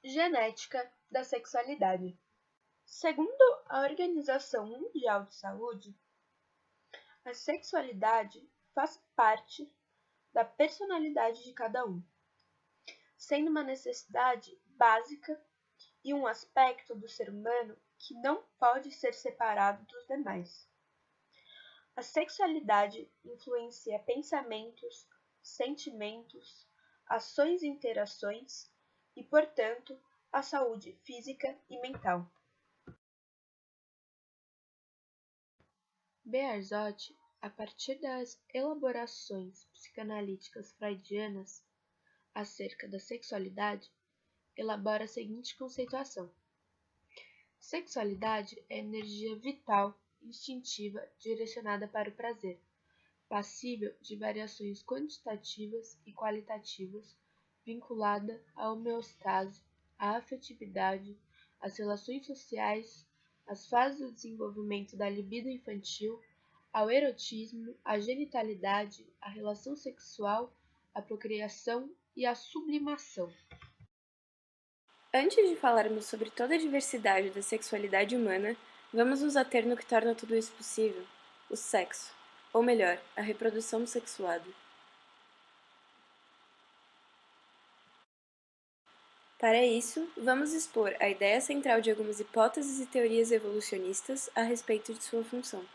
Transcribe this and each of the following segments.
Genética da sexualidade. Segundo a Organização Mundial de Saúde, a sexualidade faz parte da personalidade de cada um, sendo uma necessidade básica e um aspecto do ser humano que não pode ser separado dos demais. A sexualidade influencia pensamentos, sentimentos, ações e interações e, portanto, a saúde física e mental. Bearzot, a partir das elaborações psicanalíticas freudianas acerca da sexualidade, elabora a seguinte conceituação: sexualidade é energia vital, instintiva, direcionada para o prazer, passível de variações quantitativas e qualitativas, vinculada à homeostase, à afetividade, às relações sociais, às fases do desenvolvimento da libido infantil, ao erotismo, à genitalidade, à relação sexual, à procriação e à sublimação. Antes de falarmos sobre toda a diversidade da sexualidade humana, vamos nos ater no que torna tudo isso possível: o sexo, ou melhor, a reprodução sexuada. Para isso, vamos expor a ideia central de algumas hipóteses e teorias evolucionistas a respeito de sua função.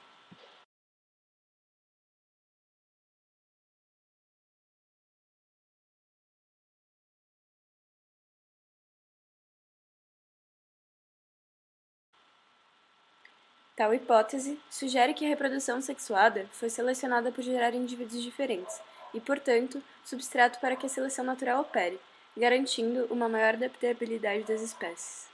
Tal hipótese sugere que a reprodução sexuada foi selecionada por gerar indivíduos diferentes e, portanto, substrato para que a seleção natural opere, garantindo uma maior adaptabilidade das espécies.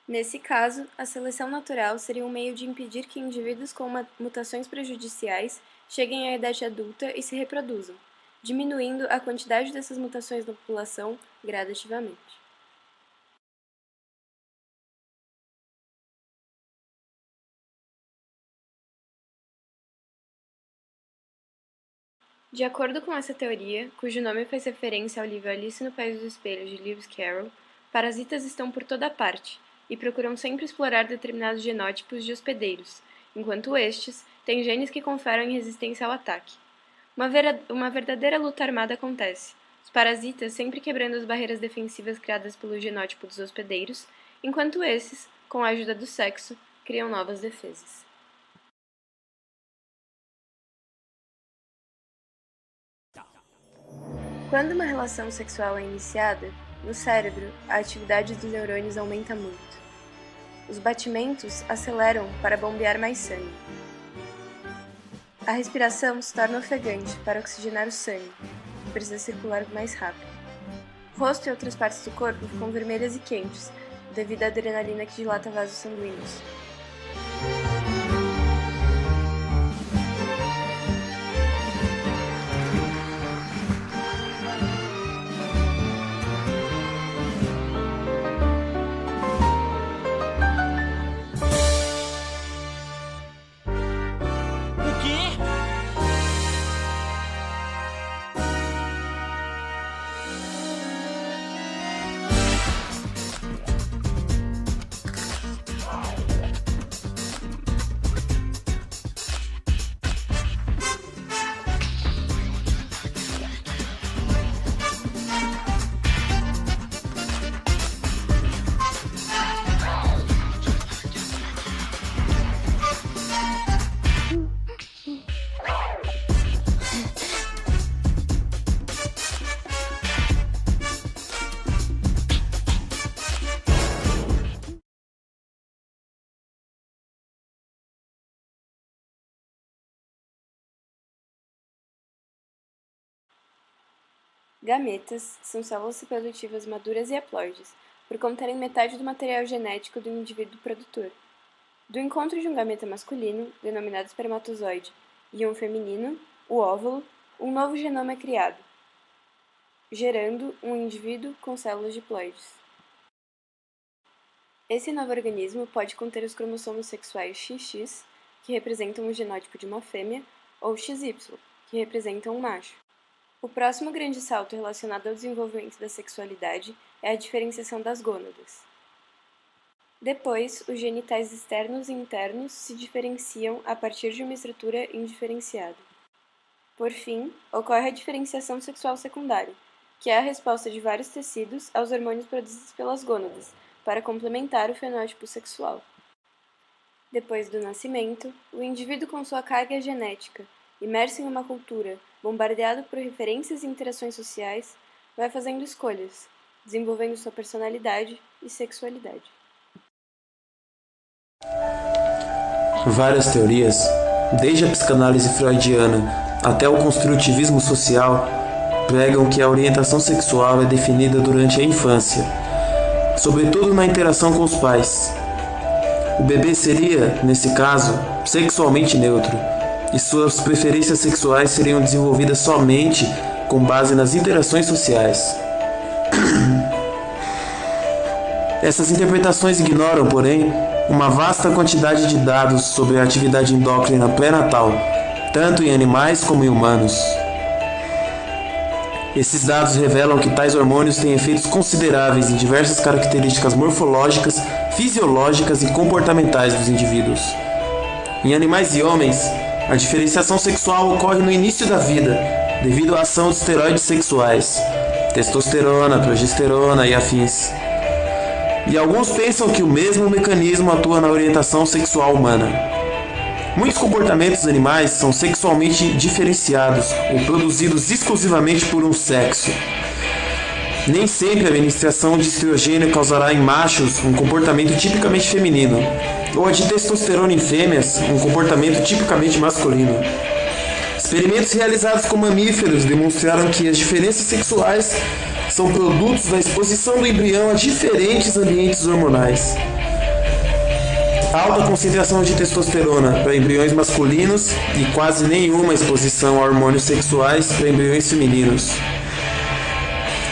Nesse caso, a seleção natural seria um meio de impedir que indivíduos com mutações prejudiciais cheguem à idade adulta e se reproduzam, diminuindo a quantidade dessas mutações na população gradativamente. De acordo com essa teoria, cujo nome faz referência ao livro Alice no País dos Espelhos de Lewis Carroll, parasitas estão por toda parte e procuram sempre explorar determinados genótipos de hospedeiros, enquanto estes têm genes que conferem resistência ao ataque. Uma verdadeira luta armada acontece, os parasitas sempre quebrando as barreiras defensivas criadas pelo genótipo dos hospedeiros, enquanto esses, com a ajuda do sexo, criam novas defesas. Quando uma relação sexual é iniciada, no cérebro, a atividade dos neurônios aumenta muito. Os batimentos aceleram para bombear mais sangue. A respiração se torna ofegante para oxigenar o sangue, que precisa circular mais rápido. O rosto e outras partes do corpo ficam vermelhas e quentes, devido à adrenalina que dilata vasos sanguíneos. Gametas são células reprodutivas maduras e haploides, por conterem metade do material genético do indivíduo produtor. Do encontro de um gameta masculino, denominado espermatozoide, e um feminino, o óvulo, um novo genoma é criado, gerando um indivíduo com células diploides. Esse novo organismo pode conter os cromossomos sexuais XX, que representam o genótipo de uma fêmea, ou XY, que representam um macho. O próximo grande salto relacionado ao desenvolvimento da sexualidade é a diferenciação das gônadas. Depois, os genitais externos e internos se diferenciam a partir de uma estrutura indiferenciada. Por fim, ocorre a diferenciação sexual secundária, que é a resposta de vários tecidos aos hormônios produzidos pelas gônadas, para complementar o fenótipo sexual. Depois do nascimento, o indivíduo com sua carga genética, imerso em uma cultura, bombardeado por referências e interações sociais, vai fazendo escolhas, desenvolvendo sua personalidade e sexualidade. Várias teorias, desde a psicanálise freudiana até o construtivismo social, pregam que a orientação sexual é definida durante a infância, sobretudo na interação com os pais. O bebê seria, nesse caso, sexualmente neutro, e suas preferências sexuais seriam desenvolvidas somente com base nas interações sociais. Essas interpretações ignoram, porém, uma vasta quantidade de dados sobre a atividade endócrina pré-natal, tanto em animais como em humanos. Esses dados revelam que tais hormônios têm efeitos consideráveis em diversas características morfológicas, fisiológicas e comportamentais dos indivíduos. Em animais e homens, a diferenciação sexual ocorre no início da vida, devido à ação de esteroides sexuais, testosterona, progesterona e afins. E alguns pensam que o mesmo mecanismo atua na orientação sexual humana. Muitos comportamentos animais são sexualmente diferenciados ou produzidos exclusivamente por um sexo. Nem sempre a administração de estrogênio causará em machos um comportamento tipicamente feminino, ou a de testosterona em fêmeas um comportamento tipicamente masculino. Experimentos realizados com mamíferos demonstraram que as diferenças sexuais são produtos da exposição do embrião a diferentes ambientes hormonais. Alta concentração de testosterona para embriões masculinos e quase nenhuma exposição a hormônios sexuais para embriões femininos.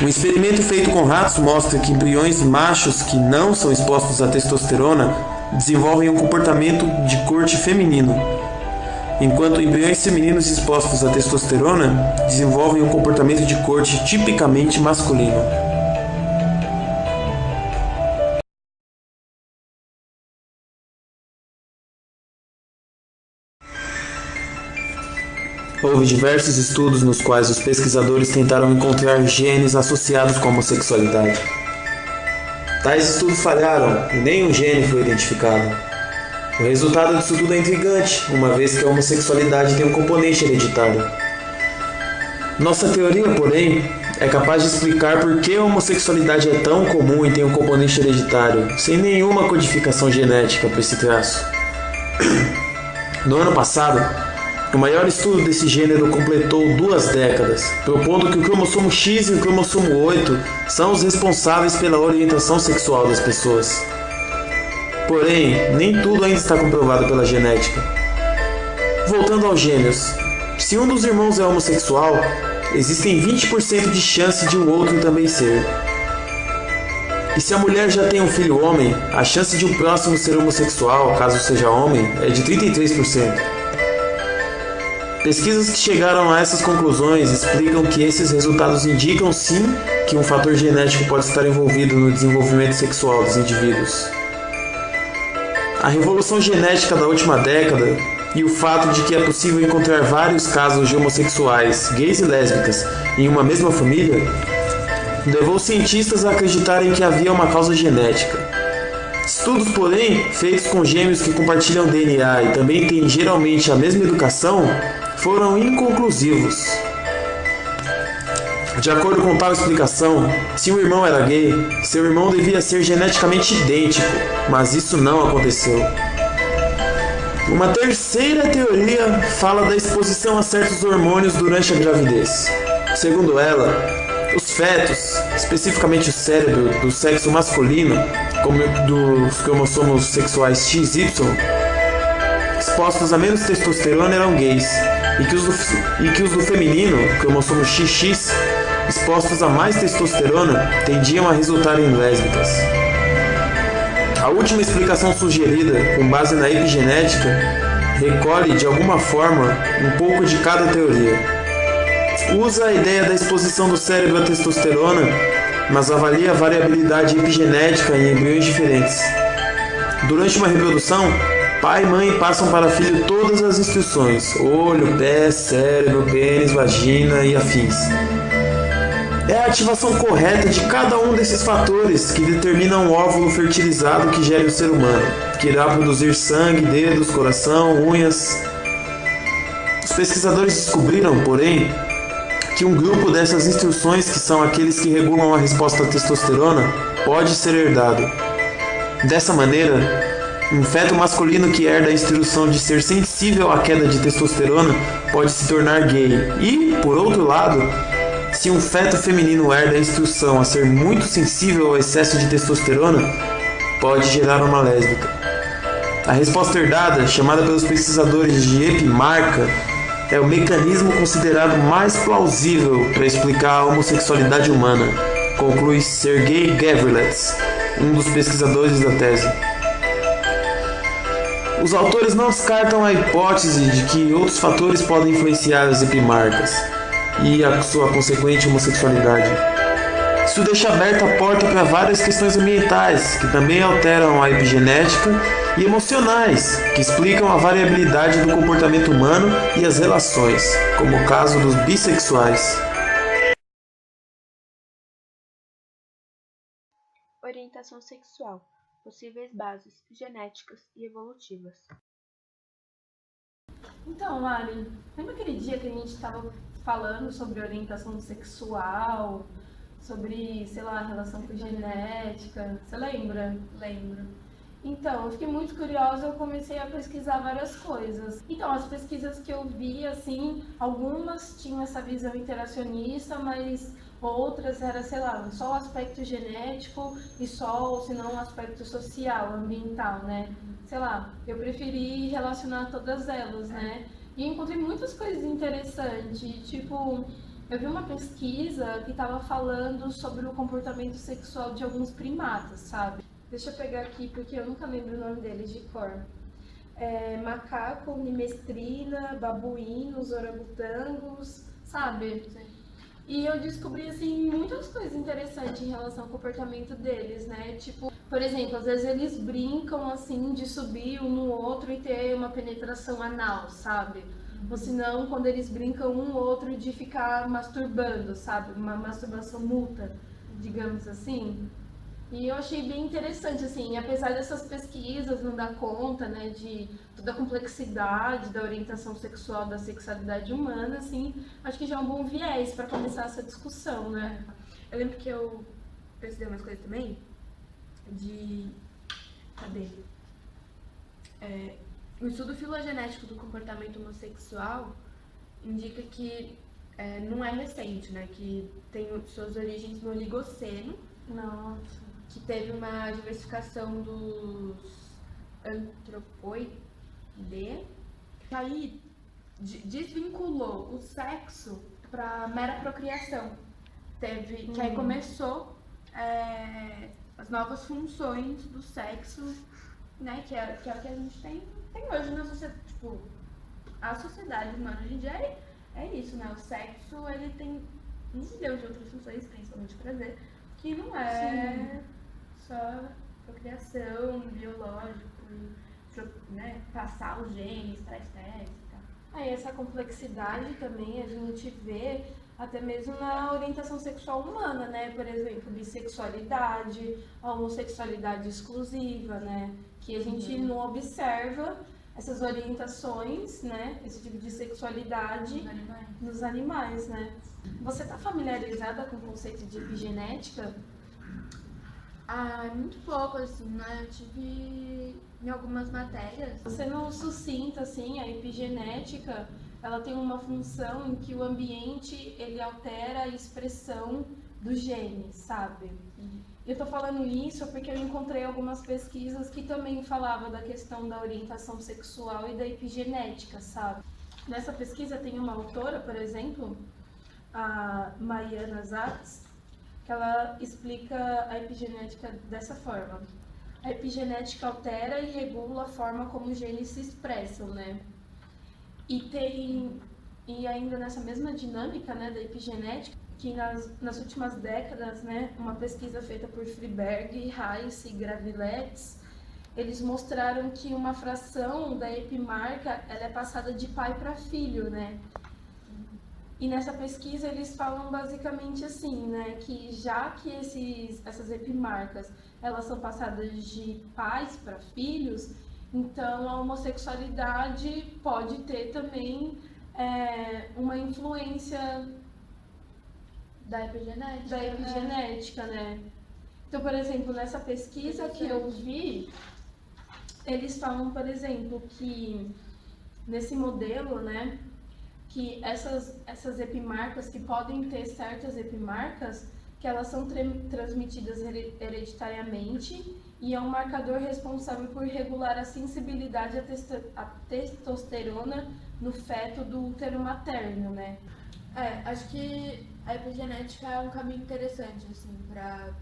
Um experimento feito com ratos mostra que embriões machos que não são expostos à testosterona desenvolvem um comportamento de corte feminino, enquanto embriões femininos expostos à testosterona desenvolvem um comportamento de corte tipicamente masculino. Houve diversos estudos nos quais os pesquisadores tentaram encontrar genes associados com a homossexualidade. Tais estudos falharam e nenhum gene foi identificado. O resultado disso tudo é intrigante, uma vez que a homossexualidade tem um componente hereditário. Nossa teoria, porém, é capaz de explicar por que a homossexualidade é tão comum e tem um componente hereditário, sem nenhuma codificação genética para esse traço. No ano passado, o maior estudo desse gênero completou 2 décadas, propondo que o cromossomo X e o cromossomo 8 são os responsáveis pela orientação sexual das pessoas. Porém, nem tudo ainda está comprovado pela genética. Voltando aos gêmeos, se um dos irmãos é homossexual, existem 20% de chance de o outro também ser. E se a mulher já tem um filho homem, a chance de o próximo ser homossexual, caso seja homem, é de 33%. Pesquisas que chegaram a essas conclusões explicam que esses resultados indicam sim que um fator genético pode estar envolvido no desenvolvimento sexual dos indivíduos. A revolução genética da última década e o fato de que é possível encontrar vários casos de homossexuais, gays e lésbicas em uma mesma família levou cientistas a acreditarem que havia uma causa genética. Estudos, porém, feitos com gêmeos que compartilham DNA e também têm geralmente a mesma educação, foram inconclusivos. De acordo com tal explicação, se um irmão era gay, seu irmão devia ser geneticamente idêntico, mas isso não aconteceu. Uma terceira teoria fala da exposição a certos hormônios durante a gravidez. Segundo ela, os fetos, especificamente o cérebro do sexo masculino, como dos cromossomos sexuais XY, expostos a menos testosterona eram gays, e que os do feminino, cromossomo XX, expostos a mais testosterona, tendiam a resultar em lésbicas. última explicação sugerida, com base na epigenética, recolhe de alguma forma um pouco de cada teoria. Usa a ideia da exposição do cérebro à testosterona, mas avalia a variabilidade epigenética em embriões diferentes. Durante uma reprodução, pai e mãe passam para filho todas as instruções: olho, pé, cérebro, pênis, vagina e afins. É a ativação correta de cada um desses fatores que determinam o óvulo fertilizado que gere o ser humano, que irá produzir sangue, dedos, coração, unhas. Os pesquisadores descobriram, porém, que um grupo dessas instruções, que são aqueles que regulam a resposta à testosterona, pode ser herdado. Dessa maneira, um feto masculino que herda a instrução de ser sensível à queda de testosterona pode se tornar gay. E, por outro lado, se um feto feminino herda a instrução a ser muito sensível ao excesso de testosterona, pode gerar uma lésbica. A resposta herdada, chamada pelos pesquisadores de epimarca, é o mecanismo considerado mais plausível para explicar a homossexualidade humana, conclui Sergei Gavrilets, um dos pesquisadores da tese. Os autores não descartam a hipótese de que outros fatores podem influenciar as epimarcas e a sua consequente homossexualidade. Isso deixa aberta a porta para várias questões ambientais, que também alteram a epigenética, e emocionais, que explicam a variabilidade do comportamento humano e as relações, como o caso dos bissexuais. Orientação sexual, possíveis bases genéticas e evolutivas. Então, Mari, lembra aquele dia que a gente estava falando sobre orientação sexual, sobre, sei lá, relação com genética? Você lembra? Lembro. Então, eu fiquei muito curiosa, eu comecei a pesquisar várias coisas. Então, as pesquisas que eu vi, assim, algumas tinham essa visão interacionista, mas outras era, sei lá, só o aspecto genético e só, ou se não, o aspecto social, ambiental, né? Sei lá, eu preferi relacionar todas elas, né? E encontrei muitas coisas interessantes, tipo, eu vi uma pesquisa que estava falando sobre o comportamento sexual de alguns primatas, sabe? Deixa eu pegar aqui, porque eu nunca lembro o nome deles de cor. Macaco, nimestrina, babuínos, orangotangos, sabe? Sim. E eu descobri, assim, muitas coisas interessantes em relação ao comportamento deles, né? Tipo, por exemplo, às vezes eles brincam, assim, de subir um no outro e ter uma penetração anal, sabe? Ou se não, quando eles brincam um ou outro de ficar masturbando, sabe? Uma masturbação mútua, digamos assim. E eu achei bem interessante, assim, apesar dessas pesquisas não dar conta, né, de toda a complexidade da orientação sexual, da sexualidade humana, assim, acho que já é um bom viés para começar essa discussão, né? Eu lembro que eu pesquisei umas coisas também de... Cadê? O estudo filogenético do comportamento homossexual indica que não é recente, né, que tem suas origens no Oligoceno. Nossa. Que teve uma diversificação dos antropoides, que aí desvinculou o sexo para mera procriação. Que aí começou as novas funções do sexo, né, que é o que a gente tem hoje na sociedade. Tipo, a sociedade humana hoje em dia é isso, né? O sexo, ele tem um milhão de outras funções, principalmente prazer, que não é só procriação, biológico, né, passar os genes para a espécie e tal. Aí essa complexidade também a gente vê até mesmo na orientação sexual humana, né? Por exemplo, bissexualidade, a homossexualidade exclusiva, né? Que a gente não observa essas orientações, né? Esse tipo de sexualidade nos animais, né? Você está familiarizada com o conceito de epigenética? Muito pouco, assim, né? Eu tive em algumas matérias. Sendo sucinta, assim, a epigenética, ela tem uma função em que o ambiente, ele altera a expressão dos genes, sabe? Eu tô falando isso porque eu encontrei algumas pesquisas que também falavam da questão da orientação sexual e da epigenética, sabe? Nessa pesquisa tem uma autora, por exemplo, a Mariana Zatz, que ela explica a epigenética dessa forma. a epigenética altera e regula a forma como os genes se expressam, né? E ainda nessa mesma dinâmica, né, da epigenética, que nas últimas décadas, né, uma pesquisa feita por Friberg, Reis e Gravilettes, eles mostraram que uma fração da epimarca ela é passada de pai para filho, né? E nessa pesquisa eles falam basicamente assim, né, que já que essas epimarcas elas são passadas de pais para filhos, então a homossexualidade pode ter também uma influência da epigenética, né? Então, por exemplo, nessa pesquisa que eu vi, eles falam, por exemplo, que nesse modelo, né, que essas epimarcas, que podem ter certas epimarcas, que elas são transmitidas hereditariamente e é um marcador responsável por regular a sensibilidade à testosterona no feto do útero materno, né? Acho que a epigenética é um caminho interessante, assim, para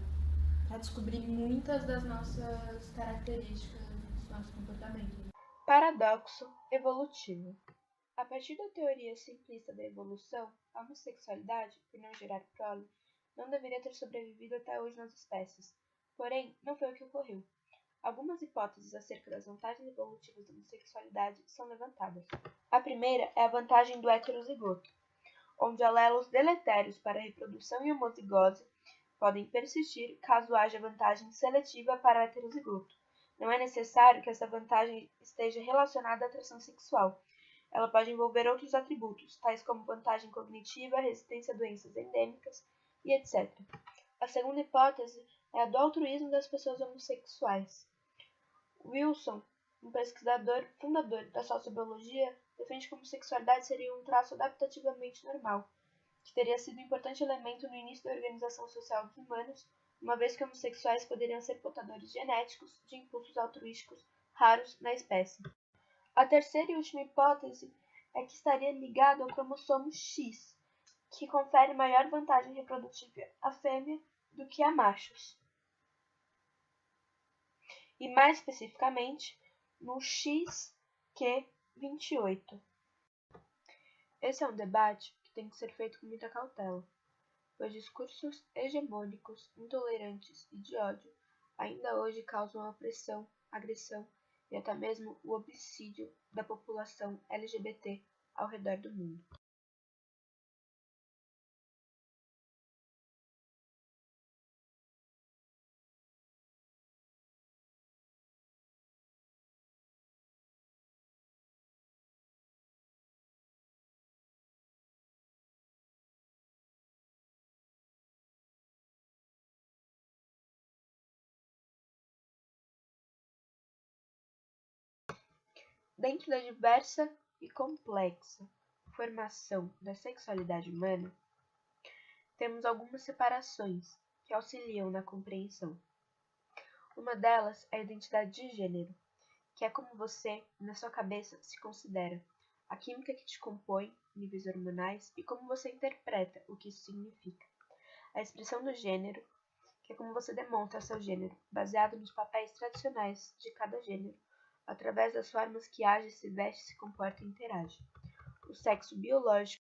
descobrir muitas das nossas características, dos nossos comportamentos. Paradoxo evolutivo. A partir da teoria simplista da evolução, a homossexualidade, por não gerar prole, não deveria ter sobrevivido até hoje nas espécies. Porém, não foi o que ocorreu. Algumas hipóteses acerca das vantagens evolutivas da homossexualidade são levantadas. A primeira é a vantagem do heterozigoto, onde alelos deletérios para a reprodução e homozigose podem persistir caso haja vantagem seletiva para o heterozigoto. Não é necessário que essa vantagem esteja relacionada à atração sexual. Ela pode envolver outros atributos, tais como vantagem cognitiva, resistência a doenças endêmicas e etc. A segunda hipótese é a do altruísmo das pessoas homossexuais. Wilson, um pesquisador fundador da sociobiologia, defende que a homossexualidade seria um traço adaptativamente normal, que teria sido um importante elemento no início da organização social dos humanos, uma vez que homossexuais poderiam ser portadores genéticos de impulsos altruísticos raros na espécie. A terceira e última hipótese é que estaria ligado ao cromossomo X, que confere maior vantagem reprodutiva à fêmea do que a machos. E mais especificamente, no XQ28. Esse é um debate que tem que ser feito com muita cautela, pois discursos hegemônicos, intolerantes e de ódio ainda hoje causam a opressão, agressão e até mesmo o homicídio da população LGBT ao redor do mundo. Dentro da diversa e complexa formação da sexualidade humana, temos algumas separações que auxiliam na compreensão. Uma delas é a identidade de gênero, que é como você, na sua cabeça, se considera, a química que te compõe, níveis hormonais e como você interpreta o que isso significa. A expressão do gênero, que é como você demonstra seu gênero, baseado nos papéis tradicionais de cada gênero, através das formas que age, se veste, se comporta e interage. O sexo biológico